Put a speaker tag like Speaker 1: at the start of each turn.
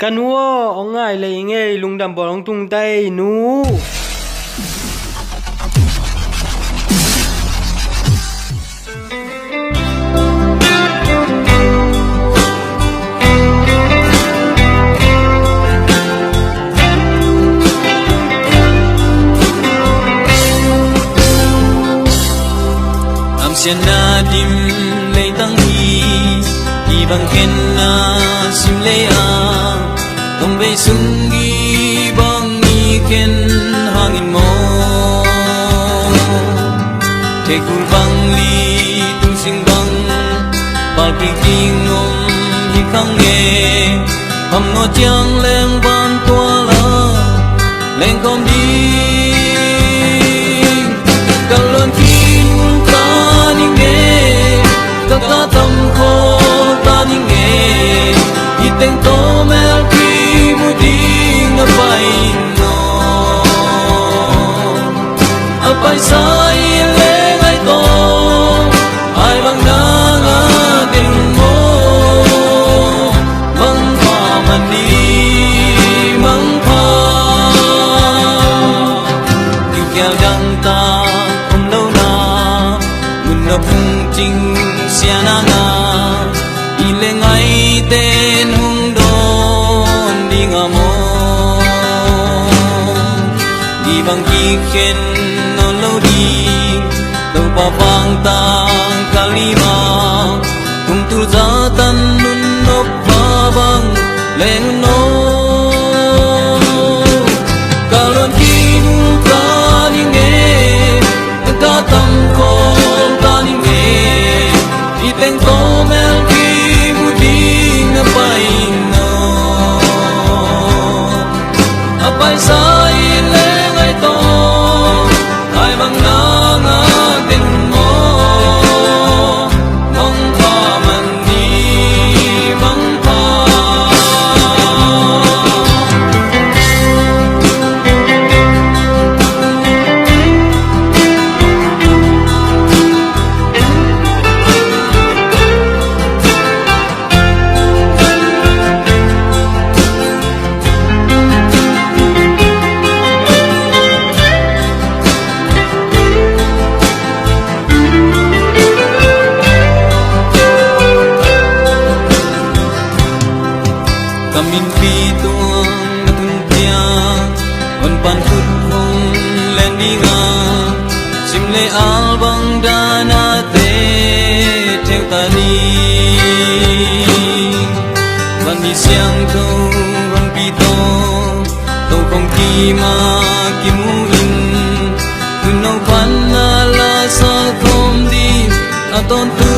Speaker 1: Kanwo ongai le nge lungdam bolong tung tai nu
Speaker 2: am xian na dim lei tang hi bang ken na sim lei a tông bay sung gi bang ni ken hangin mo te kul bang li tung sing bang bal pi king om hi khang nge ham no chiang leng ban tua la leng kom đi kalon kin ta ni nge ta ta tâm kho ta ni nge i teng to mel ki mu ding a pai no a pai sai le ngai to ai bang na nga ding mo mang pa man ni mang pa ki kya dang ta om đâu na mun na phung ching sia na nga i le ngai ten hung don đi nga mo đi bang ki khen no lo đi đâu pa bang tang kalima kung tu za tan nun no pa bang len no kalon kin ta ni nge ta tam ko ta ni nge i teng to mel ki mu ding na pai no a pai sai le ngai to ai bang na nga ding mo mong pa man ni mong pa kamin pi tuang na tuntia on pan phut hong len đi nga sim le al bang dana te theo ta đi van đi siang thâu van pi to to không ki ma ki mu in tu no pan na la sa kom đi na ton tu